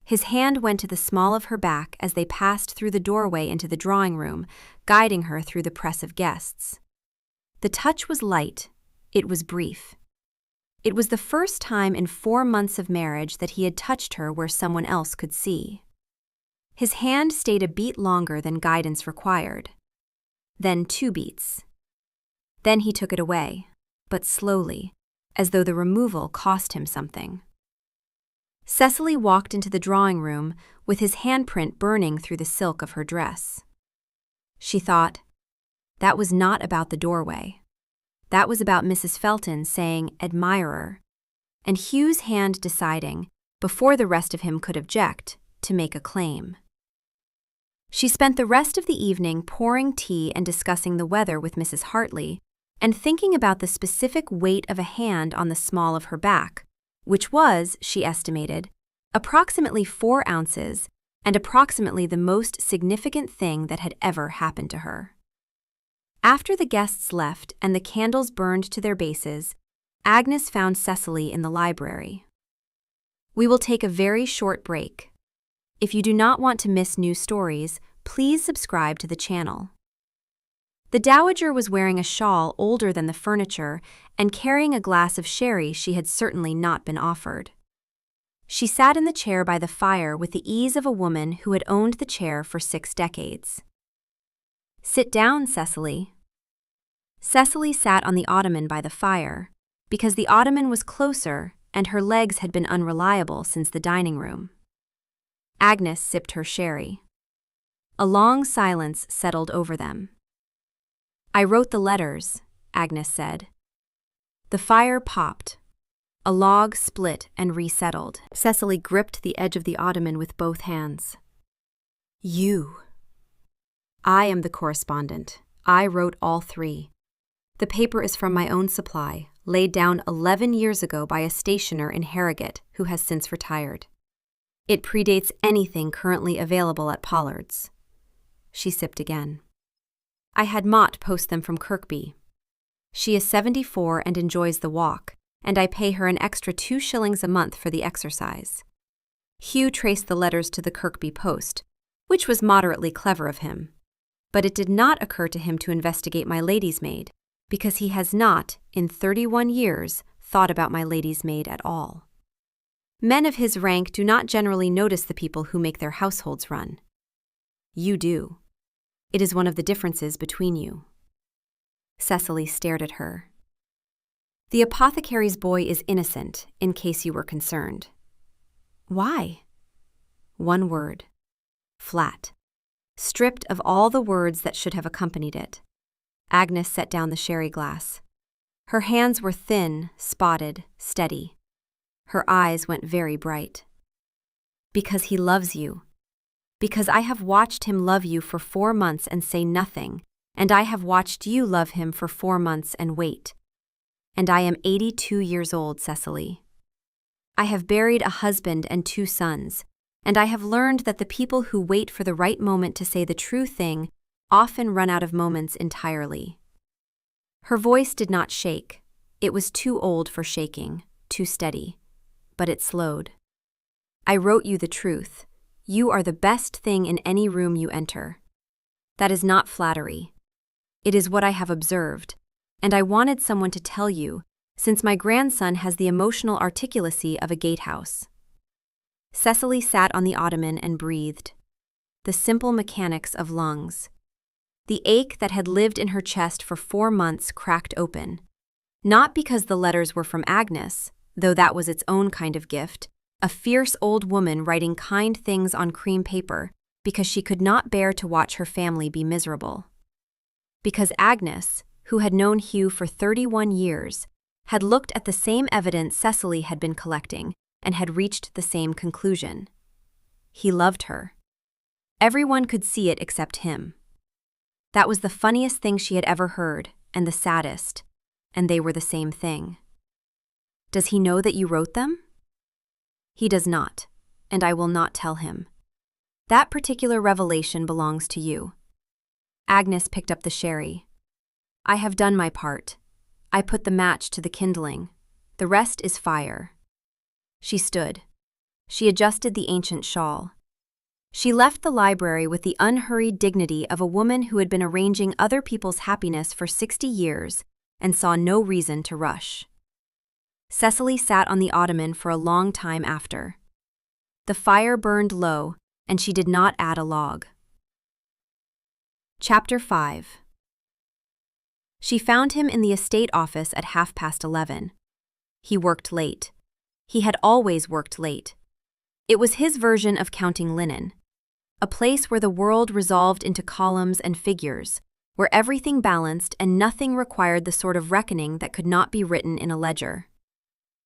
His hand went to the small of her back as they passed through the doorway into the drawing room, guiding her through the press of guests. The touch was light. It was brief. It was the first time in 4 months of marriage that he had touched her where someone else could see. His hand stayed a beat longer than guidance required. Then 2 beats. Then he took it away, but slowly, as though the removal cost him something. Cecily walked into the drawing room with his handprint burning through the silk of her dress. She thought, that was not about the doorway. That was about Mrs. Felton saying admirer, and Hugh's hand deciding, before the rest of him could object, to make a claim. She spent the rest of the evening pouring tea and discussing the weather with Mrs. Hartley, and thinking about the specific weight of a hand on the small of her back, which was, she estimated, approximately 4 ounces and approximately the most significant thing that had ever happened to her. After the guests left and the candles burned to their bases, Agnes found Cecily in the library. "We will take a very short break. If you do not want to miss new stories, please subscribe to the channel." The dowager was wearing a shawl older than the furniture and carrying a glass of sherry she had certainly not been offered. She sat in the chair by the fire with the ease of a woman who had owned the chair for 6 decades. "Sit down, Cecily." Cecily sat on the ottoman by the fire, because the ottoman was closer and her legs had been unreliable since the dining room. Agnes sipped her sherry. A long silence settled over them. "I wrote the letters," Agnes said. The fire popped. A log split and resettled. Cecily gripped the edge of the ottoman with both hands. "You." "I am the correspondent. I wrote all 3. The paper is from my own supply, laid down 11 years ago by a stationer in Harrogate who has since retired. It predates anything currently available at Pollard's." She sipped again. "I had Mott post them from Kirkby. She is 74 and enjoys the walk, and I pay her an extra 2 shillings a month for the exercise." Hugh traced the letters to the Kirkby post, which was moderately clever of him. But it did not occur to him to investigate my lady's maid, because he has not, in 31 years, thought about my lady's maid at all. Men of his rank do not generally notice the people who make their households run. You do. It is one of the differences between you. Cecily stared at her. The apothecary's boy is innocent, in case you were concerned. Why? One word. Flat. Stripped of all the words that should have accompanied it. Agnes set down the sherry glass. Her hands were thin, spotted, steady. Her eyes went very bright. Because he loves you. Because I have watched him love you for 4 months and say nothing, and I have watched you love him for 4 months and wait. And I am 82 years old, Cecily. I have buried a husband and 2 sons, and I have learned that the people who wait for the right moment to say the true thing often run out of moments entirely. Her voice did not shake. It was too old for shaking, too steady. But it slowed. I wrote you the truth. You are the best thing in any room you enter. That is not flattery. It is what I have observed, and I wanted someone to tell you, since my grandson has the emotional articulacy of a gatehouse. Cecily sat on the ottoman and breathed. The simple mechanics of lungs. The ache that had lived in her chest for 4 months cracked open. Not because the letters were from Agnes, though that was its own kind of gift, a fierce old woman writing kind things on cream paper because she could not bear to watch her family be miserable. Because Agnes, who had known Hugh for 31 years, had looked at the same evidence Cecily had been collecting and had reached the same conclusion. He loved her. Everyone could see it except him. That was the funniest thing she had ever heard, and the saddest, and they were the same thing. Does he know that you wrote them? He does not, and I will not tell him. That particular revelation belongs to you. Agnes picked up the sherry. I have done my part. I put the match to the kindling. The rest is fire. She stood. She adjusted the ancient shawl. She left the library with the unhurried dignity of a woman who had been arranging other people's happiness for 60 years and saw no reason to rush. Cecily sat on the ottoman for a long time after. The fire burned low, and she did not add a log. Chapter 5. She found him in the estate office at 11:30. He worked late. He had always worked late. It was his version of counting linen. A place where the world resolved into columns and figures, where everything balanced and nothing required the sort of reckoning that could not be written in a ledger.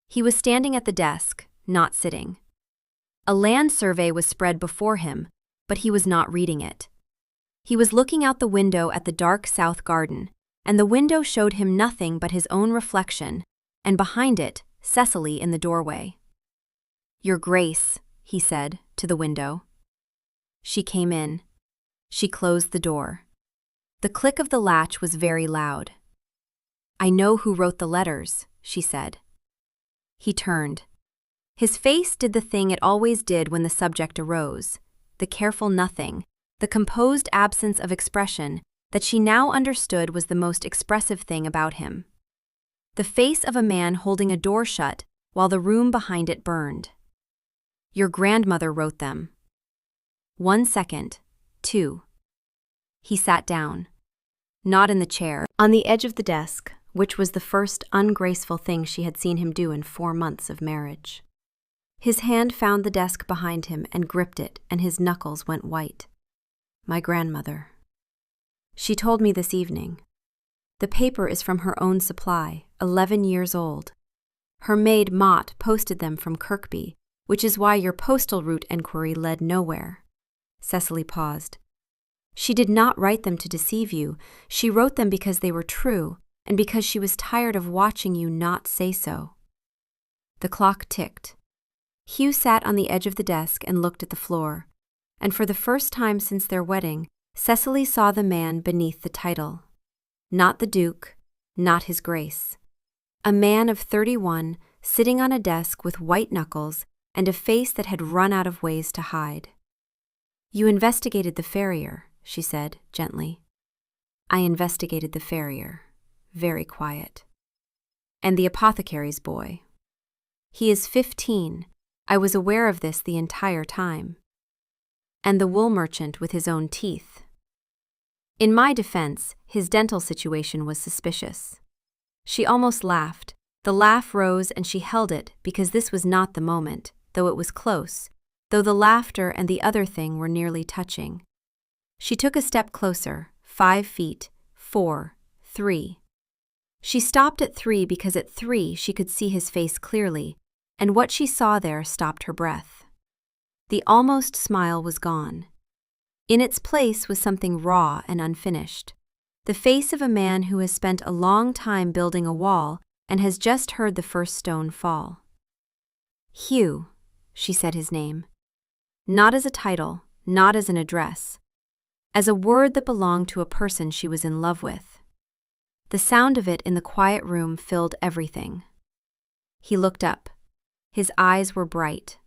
He was standing at the desk, not sitting. A land survey was spread before him, but he was not reading it. He was looking out the window at the dark south garden, and the window showed him nothing but his own reflection, and behind it, Cecily in the doorway. Your Grace, he said, to the window. She came in. She closed the door. The click of the latch was very loud. I know who wrote the letters, she said. He turned. His face did the thing it always did when the subject arose, the careful nothing, the composed absence of expression that she now understood was the most expressive thing about him. The face of a man holding a door shut while the room behind it burned. Your grandmother wrote them. 1 second, 2. He sat down. Not in the chair, on the edge of the desk, which was the first ungraceful thing she had seen him do in 4 months of marriage. His hand found the desk behind him and gripped it, and his knuckles went white. My grandmother. She told me this evening. The paper is from her own supply, 11 years old. Her maid Mott posted them from Kirkby, which is why your postal route enquiry led nowhere. Cecily paused. She did not write them to deceive you. She wrote them because they were true, and because she was tired of watching you not say so. The clock ticked. Hugh sat on the edge of the desk and looked at the floor, and for the first time since their wedding, Cecily saw the man beneath the title. Not the Duke, not his Grace. A man of 31, sitting on a desk with white knuckles and a face that had run out of ways to hide. You investigated the farrier, she said, gently. I investigated the farrier. Very quiet. And the apothecary's boy. He is 15. I was aware of this the entire time. And the wool merchant with his own teeth. In my defense, his dental situation was suspicious. She almost laughed, The laugh rose and she held it because this was not the moment, though it was close, though the laughter and the other thing were nearly touching. She took a step closer, 5 feet, 4, 3. She stopped at 3 because at 3 she could see his face clearly, and what she saw there stopped her breath. The almost smile was gone. In its place was something raw and unfinished. The face of a man who has spent a long time building a wall and has just heard the first stone fall. Hugh, she said his name. Not as a title, not as an address. As a word that belonged to a person she was in love with. The sound of it in the quiet room filled everything. He looked up. His eyes were bright.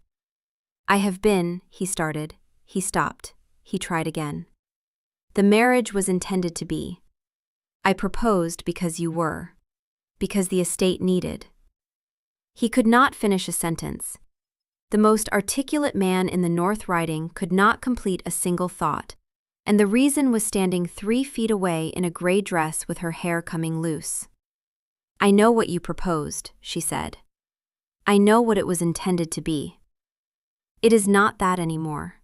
I have been, he started. He stopped. He tried again. The marriage was intended to be. I proposed because you were. Because the estate needed. He could not finish a sentence. The most articulate man in the North Riding could not complete a single thought, and the reason was standing 3 feet away in a gray dress with her hair coming loose. I know what you proposed, she said. I know what it was intended to be. It is not that anymore.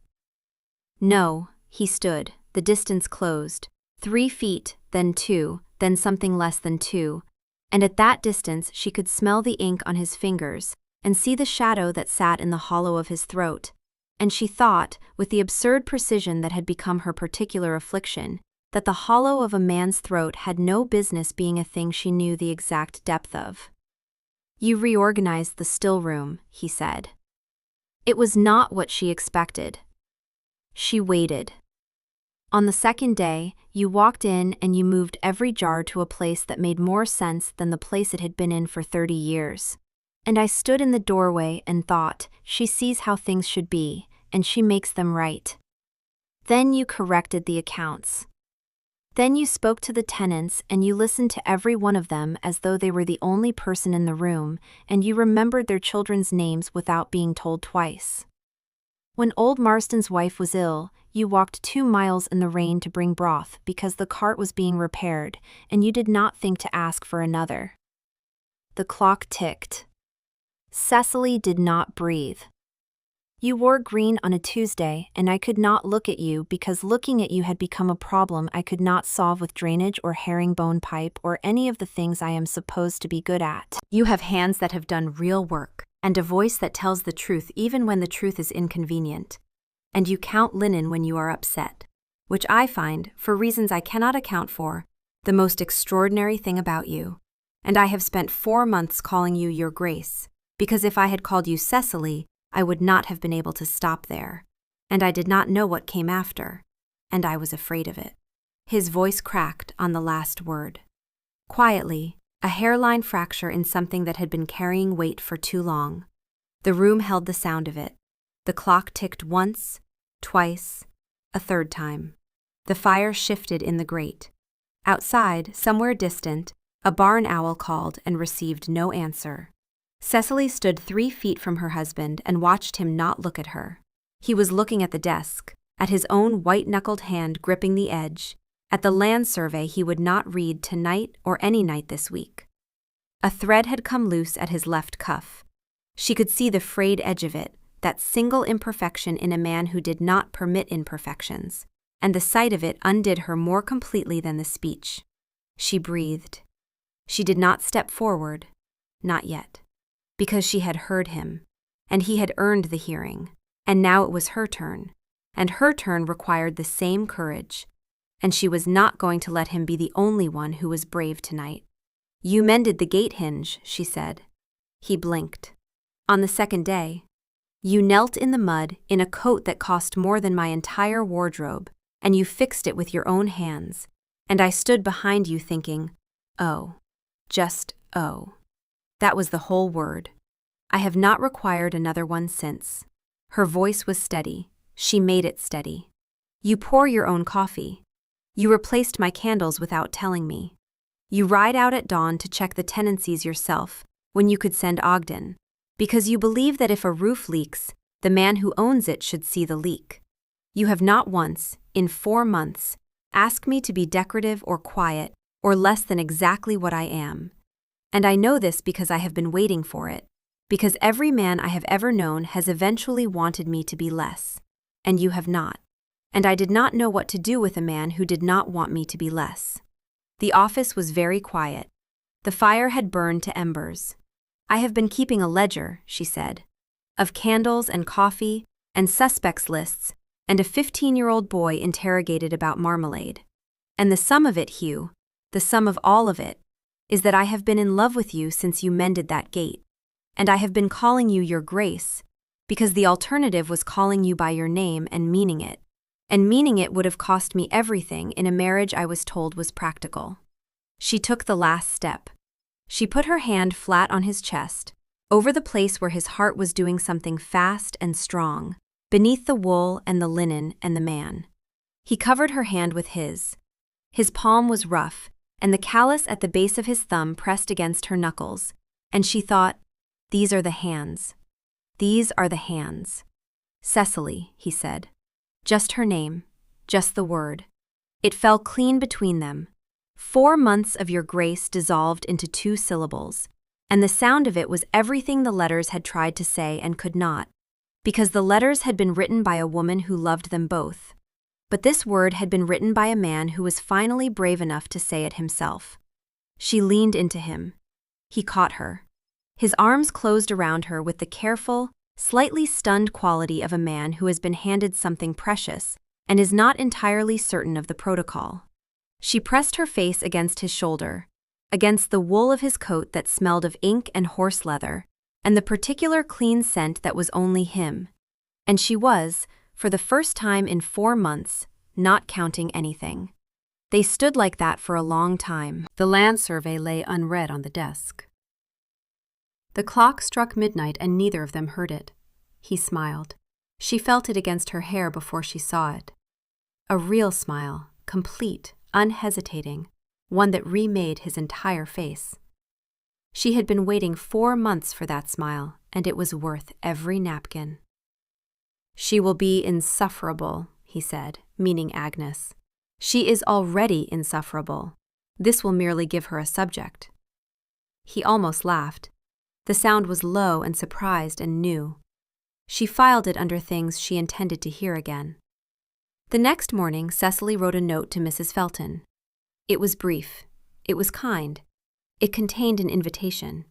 No, he stood, the distance closed, 3 feet, then 2, then something less than 2, and at that distance she could smell the ink on his fingers and see the shadow that sat in the hollow of his throat, and she thought, with the absurd precision that had become her particular affliction, that the hollow of a man's throat had no business being a thing she knew the exact depth of. You reorganized the still room, he said. It was not what she expected. She waited. On the second day, you walked in and you moved every jar to a place that made more sense than the place it had been in for 30 years. And I stood in the doorway and thought, she sees how things should be, and she makes them right. Then you corrected the accounts. Then you spoke to the tenants and you listened to every one of them as though they were the only person in the room, and you remembered their children's names without being told twice. When old Marston's wife was ill, you walked 2 miles in the rain to bring broth because the cart was being repaired, and you did not think to ask for another. The clock ticked. Cecily did not breathe. You wore green on a Tuesday, and I could not look at you because looking at you had become a problem I could not solve with drainage or herringbone pipe or any of the things I am supposed to be good at. You have hands that have done real work, and a voice that tells the truth even when the truth is inconvenient. And you count linen when you are upset, which I find, for reasons I cannot account for, the most extraordinary thing about you. And I have spent 4 months calling you Your Grace, because if I had called you Cecily, I would not have been able to stop there, and I did not know what came after, and I was afraid of it. His voice cracked on the last word. Quietly, a hairline fracture in something that had been carrying weight for too long. The room held the sound of it. The clock ticked once, twice, a third time. The fire shifted in the grate. Outside, somewhere distant, a barn owl called and received no answer. Cecily stood 3 feet from her husband and watched him not look at her. He was looking at the desk, at his own white-knuckled hand gripping the edge, at the land survey he would not read tonight or any night this week. A thread had come loose at his left cuff. She could see the frayed edge of it, that single imperfection in a man who did not permit imperfections, and the sight of it undid her more completely than the speech. She breathed. She did not step forward, not yet. Because she had heard him, and he had earned the hearing, and now it was her turn, and her turn required the same courage, and she was not going to let him be the only one who was brave tonight. You mended the gate hinge, she said. He blinked. On the second day, you knelt in the mud in a coat that cost more than my entire wardrobe, and you fixed it with your own hands, and I stood behind you thinking, oh, just oh. That was the whole word. I have not required another one since. Her voice was steady. She made it steady. You pour your own coffee. You replaced my candles without telling me. You ride out at dawn to check the tenancies yourself when you could send Ogden, because you believe that if a roof leaks, the man who owns it should see the leak. You have not once, in 4 months, asked me to be decorative or quiet or less than exactly what I am. And I know this because I have been waiting for it, because every man I have ever known has eventually wanted me to be less, and you have not. And I did not know what to do with a man who did not want me to be less. The office was very quiet. The fire had burned to embers. I have been keeping a ledger, she said, of candles and coffee and suspects lists and a 15-year-old boy interrogated about marmalade. And the sum of it, Hugh, the sum of all of it, is that I have been in love with you since you mended that gate. And I have been calling you your grace, because the alternative was calling you by your name and meaning it. And meaning it would have cost me everything in a marriage I was told was practical. She took the last step. She put her hand flat on his chest, over the place where his heart was doing something fast and strong, beneath the wool and the linen and the man. He covered her hand with his. His palm was rough, and the callus at the base of his thumb pressed against her knuckles, and she thought, "These are the hands. These are the hands." "Cecily," he said. Just her name, just the word. It fell clean between them. 4 months of your grace dissolved into 2 syllables, and the sound of it was everything the letters had tried to say and could not, because the letters had been written by a woman who loved them both. But this word had been written by a man who was finally brave enough to say it himself. She leaned into him. He caught her. His arms closed around her with the careful, slightly stunned quality of a man who has been handed something precious and is not entirely certain of the protocol. She pressed her face against his shoulder, against the wool of his coat that smelled of ink and horse leather, and the particular clean scent that was only him. And she was, for the first time in 4 months, not counting anything. They stood like that for a long time. The land survey lay unread on the desk. The clock struck midnight and neither of them heard it. He smiled. She felt it against her hair before she saw it. A real smile, complete, unhesitating, one that remade his entire face. She had been waiting 4 months for that smile, and it was worth every napkin. "She will be insufferable," he said, meaning Agnes. "She is already insufferable. This will merely give her a subject." He almost laughed. The sound was low and surprised and new. She filed it under things she intended to hear again. The next morning, Cecily wrote a note to Mrs. Felton. It was brief. It was kind. It contained an invitation.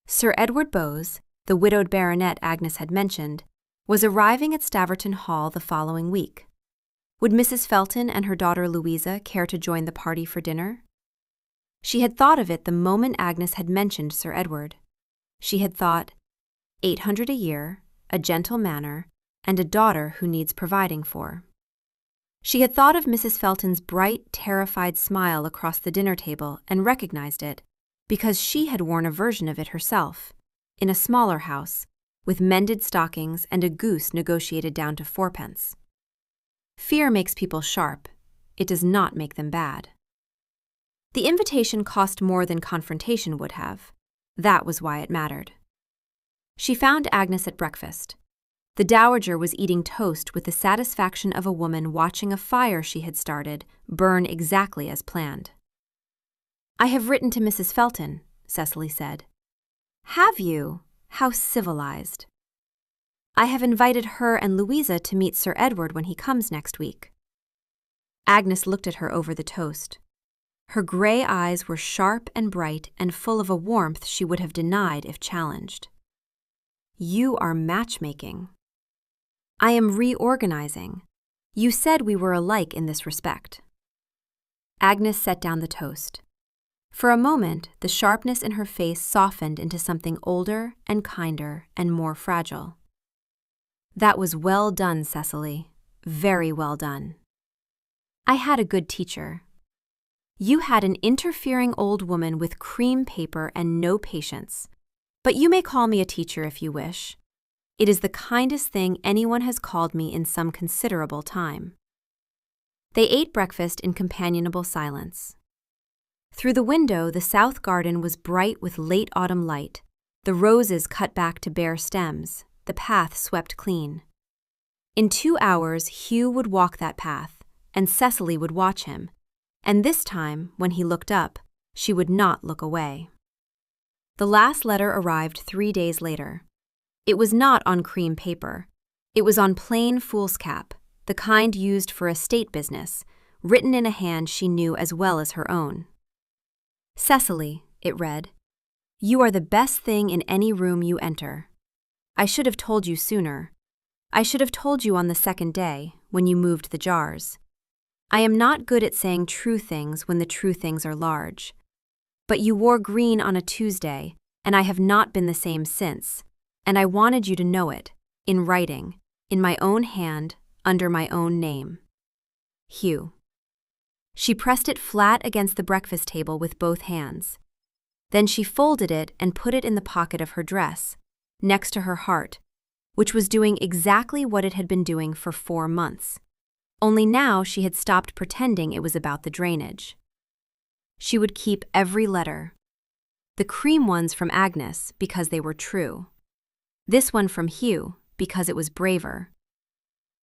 Sir Edward Bowes, the widowed baronet Agnes had mentioned, was arriving at Staverton Hall the following week. Would Mrs. Felton and her daughter Louisa care to join the party for dinner? She had thought of it the moment Agnes had mentioned Sir Edward. She had thought, 800 a year, a gentle manner, and a daughter who needs providing for. She had thought of Mrs. Felton's bright, terrified smile across the dinner table and recognized it, because she had worn a version of it herself, in a smaller house, with mended stockings and a goose negotiated down to 4 pence. Fear makes people sharp. It does not make them bad. The invitation cost more than confrontation would have. That was why it mattered. She found Agnes at breakfast. The dowager was eating toast with the satisfaction of a woman watching a fire she had started burn exactly as planned. "I have written to Mrs. Felton," Cecily said. "Have you? How civilized." "I have invited her and Louisa to meet Sir Edward when he comes next week." Agnes looked at her over the toast. Her gray eyes were sharp and bright and full of a warmth she would have denied if challenged. "You are matchmaking." "I am reorganizing. You said we were alike in this respect." Agnes set down the toast. For a moment, the sharpness in her face softened into something older and kinder and more fragile. "That was well done, Cecily. Very well done. I had a good teacher. You had an interfering old woman with cream paper and no patience. But you may call me a teacher if you wish. It is the kindest thing anyone has called me in some considerable time." They ate breakfast in companionable silence. Through the window, the south garden was bright with late autumn light, the roses cut back to bare stems, the path swept clean. In 2 hours, Hugh would walk that path, and Cecily would watch him, and this time, when he looked up, she would not look away. The last letter arrived 3 days later. It was not on cream paper. It was on plain foolscap, the kind used for estate business, written in a hand she knew as well as her own. Cecily, it read, you are the best thing in any room you enter. I should have told you sooner. I should have told you on the second day, when you moved the jars. I am not good at saying true things when the true things are large. But you wore green on a Tuesday, and I have not been the same since, and I wanted you to know it, in writing, in my own hand, under my own name. Hugh. She pressed it flat against the breakfast table with both hands. Then she folded it and put it in the pocket of her dress, next to her heart, which was doing exactly what it had been doing for 4 months. Only now she had stopped pretending it was about the drainage. She would keep every letter. The cream ones from Agnes because they were true. This one from Hugh because it was braver.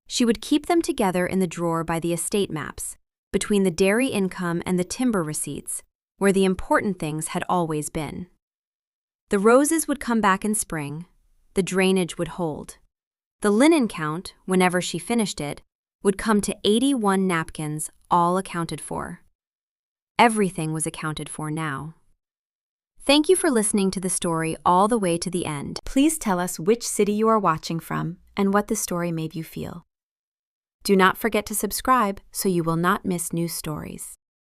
She would keep them together in the drawer by the estate maps, between the dairy income and the timber receipts, where the important things had always been. The roses would come back in spring, the drainage would hold. The linen count, whenever she finished it, would come to 81 napkins, all accounted for. Everything was accounted for now. Thank you for listening to the story all the way to the end. Please tell us which city you are watching from and what the story made you feel. Do not forget to subscribe so you will not miss new stories.